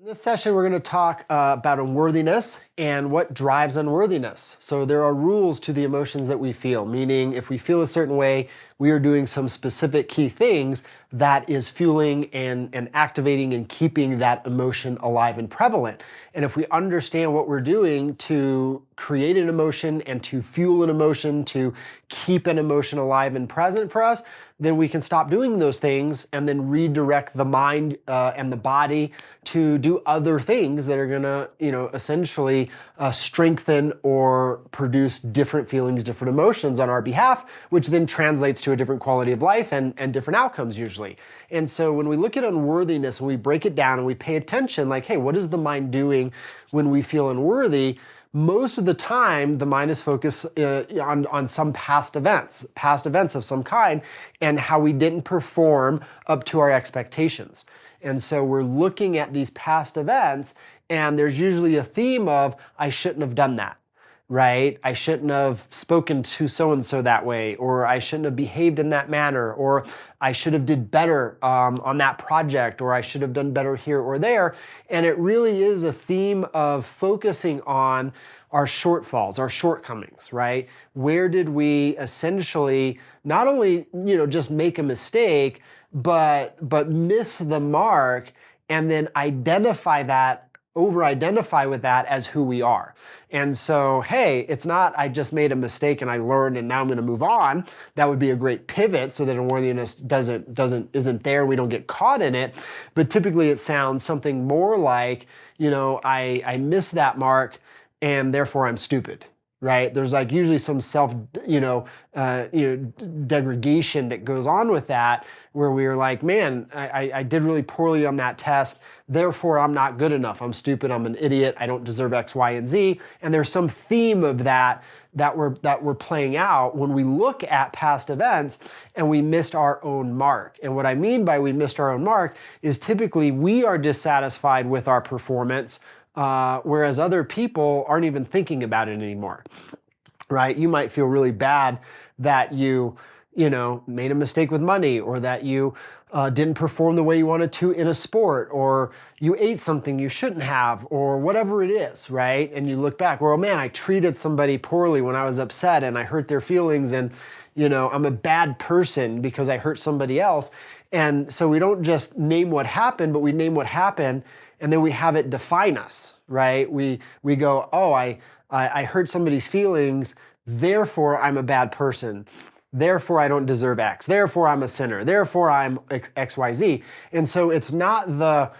In this session, we're going to talk about unworthiness and what drives unworthiness. So there are rules to the emotions that we feel, meaning if we feel a certain way, we are doing some specific key things that is fueling and activating and keeping that emotion alive and prevalent. And if we understand what we're doing to create an emotion and to fuel an emotion, to keep an emotion alive and present for us, then we can stop doing those things and then redirect the mind and the body to do other things that are gonna, essentially strengthen or produce different feelings, different emotions on our behalf, which then translates to a different quality of life and different outcomes usually. And so when we look at unworthiness and we break it down and we pay attention, like, hey, what is the mind doing when we feel unworthy? Most of the time, the mind is focused on some past events of some kind, and how we didn't perform up to our expectations. And so we're looking at these past events, and there's usually a theme of, I shouldn't have done that, right? I shouldn't have spoken to so-and-so that way, or I shouldn't have behaved in that manner, or I should have did better on that project, or I should have done better here or there. And it really is a theme of focusing on our shortfalls, our shortcomings, right? Where did we essentially not only, just make a mistake, but miss the mark, and then over-identify with that as who we are. And so, hey, it's not I just made a mistake and I learned and now I'm going to move on. That would be a great pivot so that unworthiness isn't there. We don't get caught in it. But typically it sounds something more like, I missed that mark and therefore I'm stupid. Right? There's like usually some degradation that goes on with that, where we're like, man, I did really poorly on that test, therefore I'm not good enough. I'm stupid. I'm an idiot. I don't deserve X, Y, and Z. And there's some theme of that we're playing out when we look at past events and we missed our own mark. And what I mean by we missed our own mark is typically we are dissatisfied with our performance, whereas other people aren't even thinking about it anymore, right? You might feel really bad that you made a mistake with money, or that you didn't perform the way you wanted to in a sport, or you ate something you shouldn't have, or whatever it is, right? And you look back, well, man, I treated somebody poorly when I was upset and I hurt their feelings, and I'm a bad person because I hurt somebody else. And so we don't just name what happened, but we name what happened, and then we have it define us, right? We go, oh, I hurt somebody's feelings, therefore I'm a bad person. Therefore I don't deserve X. Therefore I'm a sinner. Therefore I'm X, Y, Z. And so it's not the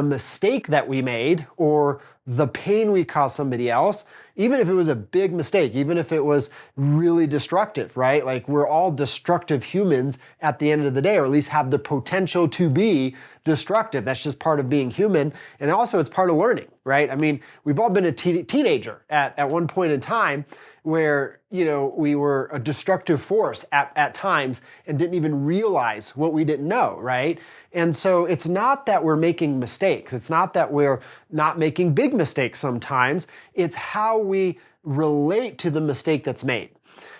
mistake that we made or the pain we caused somebody else, even if it was a big mistake, even if it was really destructive, right? Like, we're all destructive humans at the end of the day, or at least have the potential to be destructive. That's just part of being human. And also it's part of learning, right? I mean, we've all been a teenager at one point in time where, we were a destructive force at times and didn't even realize what we didn't know, right? And so it's not that we're making mistakes. It's not that we're not making big mistakes sometimes. It's how we relate to the mistake that's made,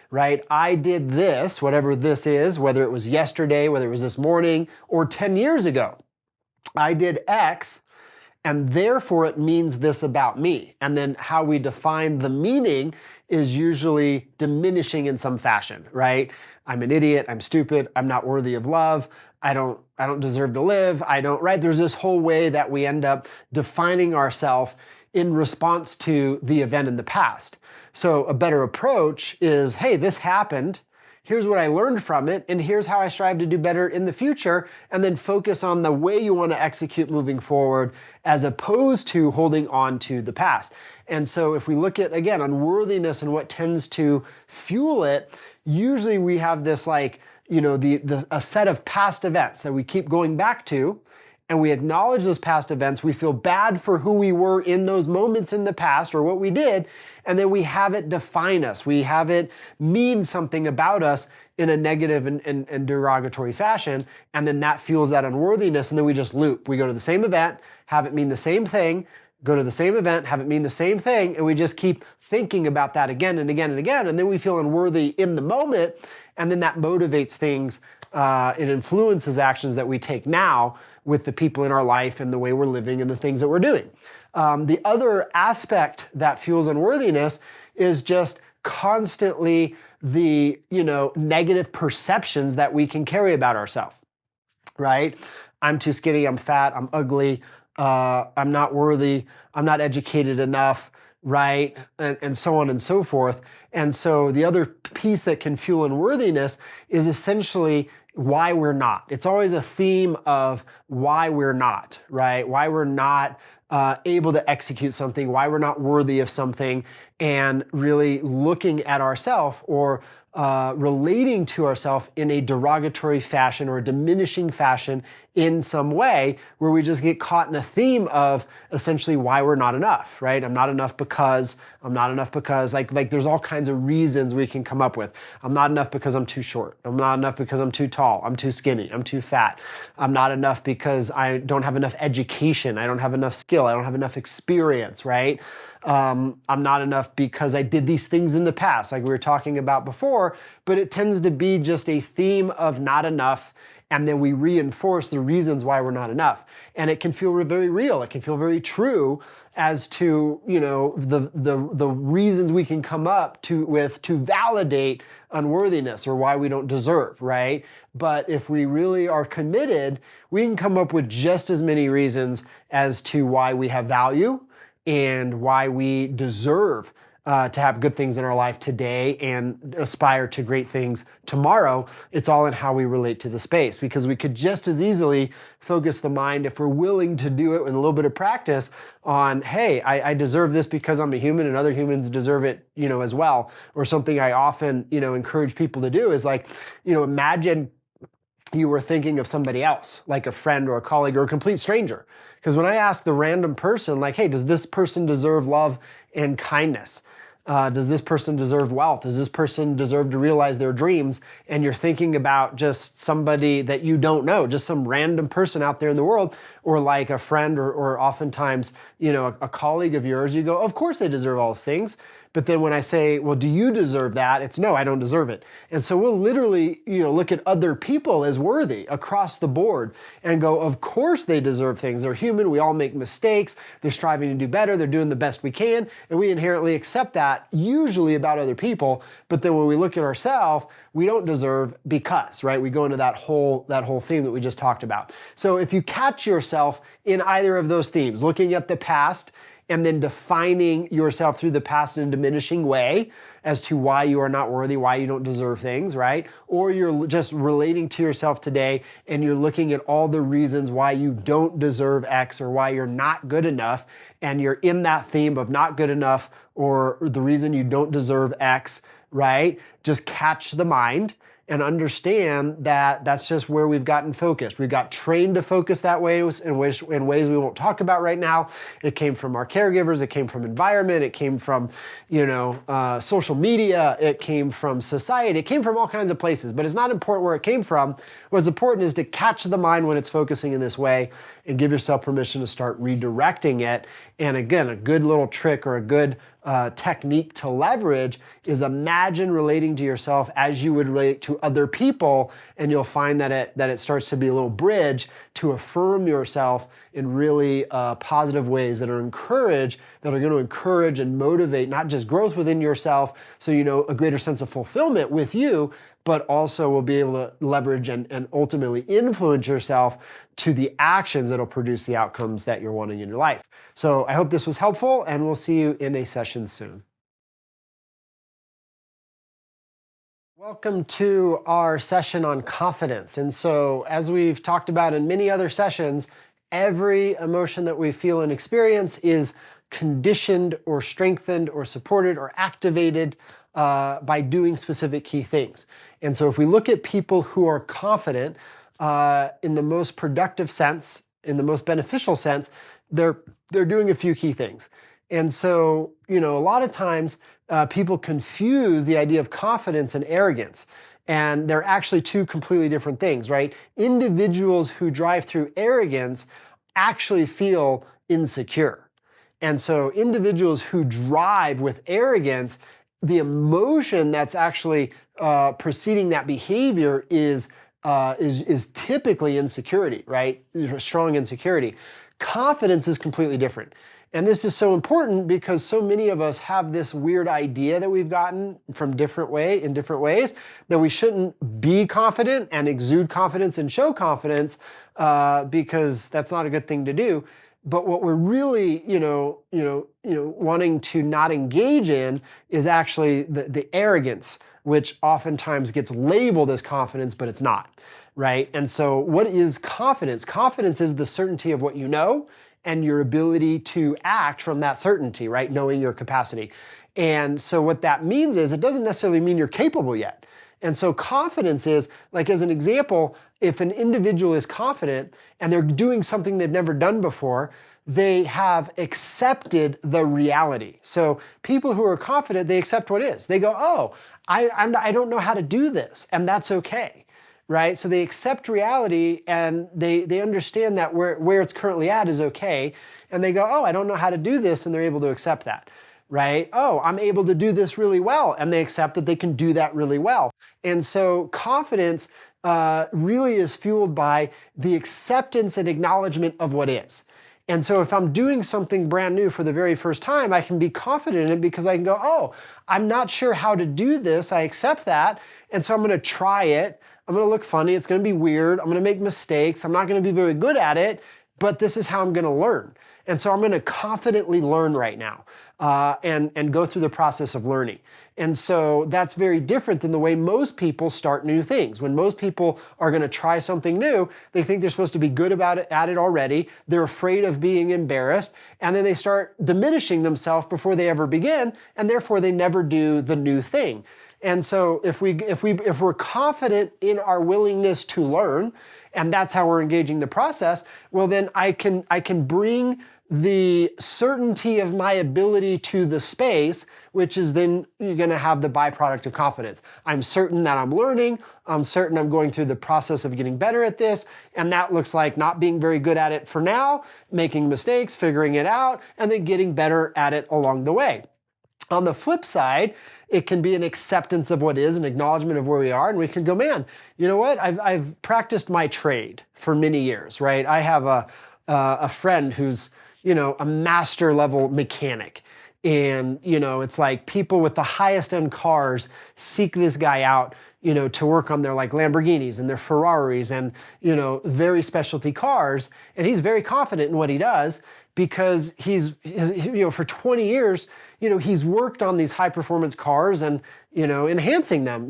right? I did this, whatever this is, whether it was yesterday, whether it was this morning, or 10 years ago. I did X, and therefore it means this about me. And then how we define the meaning is usually diminishing in some fashion, right? I'm an idiot, I'm stupid, I'm not worthy of love, I don't deserve to live, right? There's this whole way that we end up defining ourselves in response to the event in the past. So a better approach is, hey, this happened, here's what I learned from it, and here's how I strive to do better in the future, and then focus on the way you want to execute moving forward, as opposed to holding on to the past. And so if we look at, again, unworthiness and what tends to fuel it, usually we have this a set of past events that we keep going back to, and we acknowledge those past events, we feel bad for who we were in those moments in the past or what we did, and then we have it define us. We have it mean something about us in a negative and derogatory fashion, and then that fuels that unworthiness, and then we just loop. We go to the same event, have it mean the same thing, go to the same event, have it mean the same thing, and we just keep thinking about that again and again and again, and then we feel unworthy in the moment, and then that motivates things, it influences actions that we take now, with the people in our life and the way we're living and the things that we're doing. The other aspect that fuels unworthiness is just constantly the, negative perceptions that we can carry about ourselves, right? I'm too skinny, I'm fat, I'm ugly, I'm not worthy, I'm not educated enough, right? And so on and so forth. And so the other piece that can fuel unworthiness is essentially why we're not. It's always a theme of why we're not, right? Why we're not able to execute something, why we're not worthy of something, and really looking at ourselves or relating to ourselves in a derogatory fashion or a diminishing fashion in some way, where we just get caught in a theme of essentially why we're not enough, right? I'm not enough because, like there's all kinds of reasons we can come up with. I'm not enough because I'm too short. I'm not enough because I'm too tall. I'm too skinny. I'm too fat. I'm not enough because I don't have enough education. I don't have enough skill. I don't have enough experience, right? I'm not enough because I did these things in the past, like we were talking about before, but it tends to be just a theme of not enough, and then we reinforce the reasons why we're not enough. And it can feel very real. It can feel very true as to, the reasons we can come up to validate unworthiness or why we don't deserve, right? But if we really are committed, we can come up with just as many reasons as to why we have value and why we deserve to have good things in our life today and aspire to great things tomorrow. It's all in how we relate to the space, because we could just as easily focus the mind, if we're willing to do it with a little bit of practice, on, hey, I deserve this because I'm a human and other humans deserve it, as well. Or something I often, encourage people to do is like, imagine you were thinking of somebody else, like a friend or a colleague or a complete stranger. Because when I ask the random person, like, hey, does this person deserve love and kindness? Does this person deserve wealth? Does this person deserve to realize their dreams? And you're thinking about just somebody that you don't know, just some random person out there in the world, or like a friend or oftentimes, a colleague of yours, you go, of course they deserve all those things. But then when I say, well, do you deserve that? It's no, I don't deserve it. And so we'll literally, look at other people as worthy across the board and go, of course they deserve things. They're human. We all make mistakes. They're striving to do better. They're doing the best we can. And we inherently accept that usually about other people. But then when we look at ourselves, we don't deserve because, right? We go into that whole theme that we just talked about. So if you catch yourself in either of those themes, looking at the past and then defining yourself through the past in a diminishing way as to why you are not worthy, why you don't deserve things, right? Or you're just relating to yourself today and you're looking at all the reasons why you don't deserve X or why you're not good enough, and you're in that theme of not good enough or the reason you don't deserve X, right? Just catch the mind and understand that that's just where we've gotten focused. We got trained to focus that way in ways we won't talk about right now. It came from our caregivers. It came from environment. It came from, social media. It came from society. It came from all kinds of places, but it's not important where it came from. What's important is to catch the mind when it's focusing in this way and give yourself permission to start redirecting it. And again, a good little trick or a good technique to leverage is imagine relating to yourself as you would relate to other people, and you'll find that it starts to be a little bridge to affirm yourself in really positive ways that are going to encourage and motivate not just growth within yourself, so a greater sense of fulfillment with you, but also will be able to leverage and ultimately influence yourself to the actions that'll produce the outcomes that you're wanting in your life. So I hope this was helpful, and we'll see you in a session soon. Welcome to our session on confidence. And so, as we've talked about in many other sessions, every emotion that we feel and experience is conditioned or strengthened or supported or activated by doing specific key things. And so if we look at people who are confident in the most productive sense, in the most beneficial sense, they're doing a few key things. And so, a lot of times people confuse the idea of confidence and arrogance. And they're actually two completely different things, right? Individuals who drive through arrogance actually feel insecure. And so individuals who drive with arrogance, the emotion that's actually preceding that behavior is is typically insecurity, right? Strong insecurity. Confidence is completely different. And this is so important because so many of us have this weird idea that we've gotten from in different ways that we shouldn't be confident and exude confidence and show confidence because that's not a good thing to do. But what we're really, wanting to not engage in is actually the arrogance, which oftentimes gets labeled as confidence, but it's not, right? And so what is confidence? Confidence is the certainty of what you know and your ability to act from that certainty, right? Knowing your capacity. And so what that means is it doesn't necessarily mean you're capable yet. And so confidence is, like as an example, if an individual is confident and they're doing something they've never done before, they have accepted the reality. So people who are confident, they accept what is. They go, oh, I don't know how to do this, and that's okay, right? So they accept reality and they understand that where it's currently at is okay, and they go, oh, I don't know how to do this, and they're able to accept that. Right? Oh, I'm able to do this really well. And they accept that they can do that really well. And so confidence really is fueled by the acceptance and acknowledgement of what is. And so if I'm doing something brand new for the very first time, I can be confident in it because I can go, oh, I'm not sure how to do this. I accept that. And so I'm going to try it. I'm going to look funny. It's going to be weird. I'm going to make mistakes. I'm not going to be very good at it, but this is how I'm going to learn. And so I'm going to confidently learn right now and go through the process of learning. And so that's very different than the way most people start new things. When most people are going to try something new, they think they're supposed to be good at it already. They're afraid of being embarrassed, and then they start diminishing themselves before they ever begin, and therefore they never do the new thing. And so if we're confident in our willingness to learn, and that's how we're engaging the process, well then I can bring the certainty of my ability to the space, which is then you're going to have the byproduct of confidence. I'm certain that I'm learning. I'm certain I'm going through the process of getting better at this. And that looks like not being very good at it for now, making mistakes, figuring it out, and then getting better at it along the way. On the flip side, it can be an acceptance of what is, an acknowledgement of where we are, and we can go, man, you know what? I've practiced my trade for many years, right? I have a friend who's, a master level mechanic. And, it's like people with the highest end cars seek this guy out, to work on their like Lamborghinis and their Ferraris and, very specialty cars. And he's very confident in what he does because he's for 20 years, he's worked on these high performance cars and, enhancing them,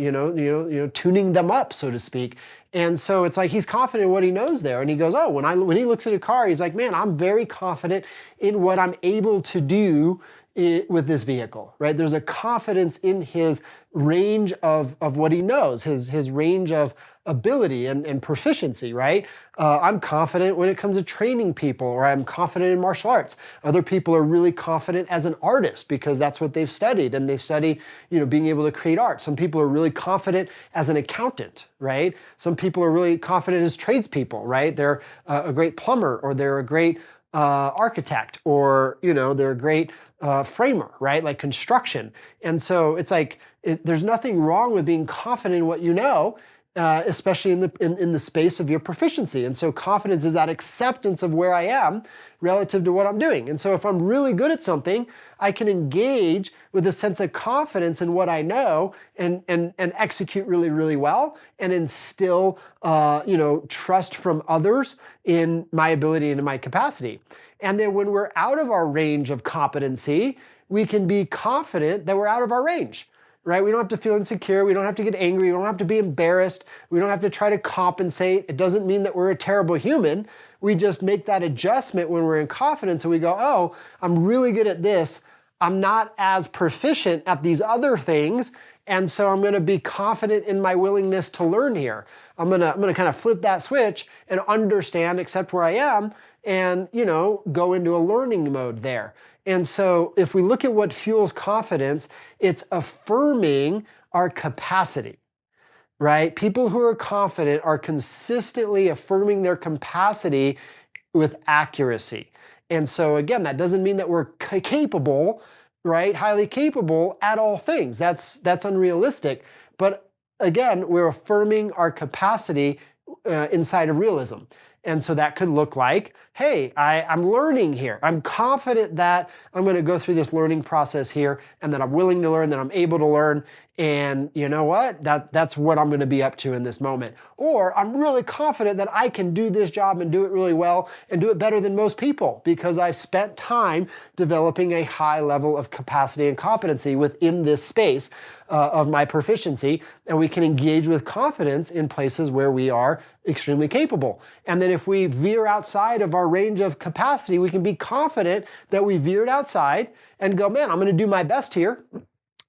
tuning them up, so to speak. And so it's like he's confident in what he knows there. And he goes, oh, when he looks at a car, he's like, man, I'm very confident in what I'm able to do with this vehicle, right? There's a confidence in his range of what he knows, his range of ability and proficiency, right? I'm confident when it comes to training people, or I'm confident in martial arts. Other people are really confident as an artist because that's what they've studied, and they've studied, being able to create art. Some people are really confident as an accountant, right? Some people are really confident as tradespeople, right? They're a great plumber, or they're a great architect, or they're a great framer, right? Like construction. And so it's like there's nothing wrong with being confident in what you know, especially in the space of your proficiency. And so confidence is that acceptance of where I am relative to what I'm doing. And so if I'm really good at something, I can engage with a sense of confidence in what I know and execute really, really well, and instill trust from others in my ability and in my capacity. And then when we're out of our range of competency, we can be confident that we're out of our range. Right? We don't have to feel insecure. We don't have to get angry. We don't have to be embarrassed. We don't have to try to compensate. It doesn't mean that we're a terrible human. We just make that adjustment when we're in confidence and we go, oh, I'm really good at this. I'm not as proficient at these other things. And so I'm going to be confident in my willingness to learn here. I'm going to kind of flip that switch and understand, accept where I am, and, go into a learning mode there. And so if we look at what fuels confidence, it's affirming our capacity, right? People who are confident are consistently affirming their capacity with accuracy. And so again, that doesn't mean that we're capable, right? Highly capable at all things. That's unrealistic. But again, we're affirming our capacity inside of realism. And so that could look like, hey, I'm learning here. I'm confident that I'm going to go through this learning process here and that I'm willing to learn, that I'm able to learn. And you know what? That's what I'm going to be up to in this moment. Or I'm really confident that I can do this job and do it really well and do it better than most people because I've spent time developing a high level of capacity and competency within this space of my proficiency. And we can engage with confidence in places where we are extremely capable. And then if we veer outside of our range of capacity, we can be confident that we veered outside and go, man, I'm going to do my best here,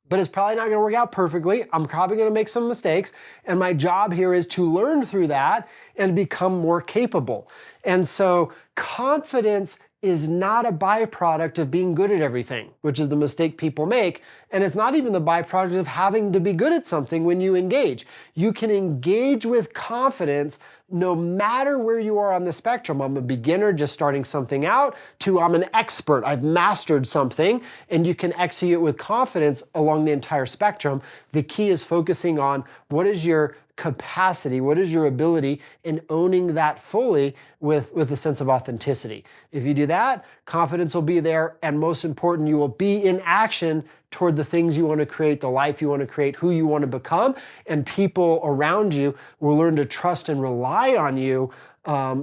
but it's probably not going to work out perfectly. I'm probably going to make some mistakes. And my job here is to learn through that and become more capable. And so confidence is not a byproduct of being good at everything, which is the mistake people make. And it's not even the byproduct of having to be good at something when you engage. You can engage with confidence no matter where you are on the spectrum. I'm a beginner just starting something out to I'm an expert, I've mastered something, and you can execute with confidence along the entire spectrum. The key is focusing on what is your capacity, what is your ability, and owning that fully with a sense of authenticity. If you do that, confidence will be there, and most important, you will be in action toward the things you want to create, the life you want to create, who you want to become, and people around you will learn to trust and rely on you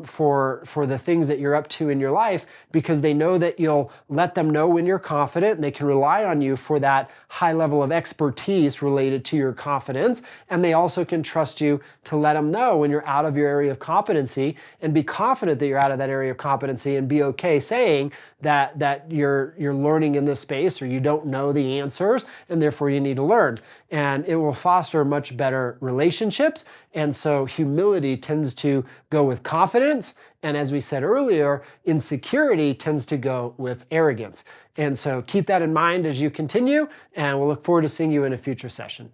for the things that you're up to in your life, because they know that you'll let them know when you're confident and they can rely on you for that high level of expertise related to your confidence. And they also can trust you to let them know when you're out of your area of competency and be confident that you're out of that area of competency and be okay saying that you're learning in this space or you don't know the answers and therefore you need to learn. And it will foster much better relationships. And so humility tends to go with confidence. And as we said earlier, insecurity tends to go with arrogance. And so keep that in mind as you continue, and we'll look forward to seeing you in a future session.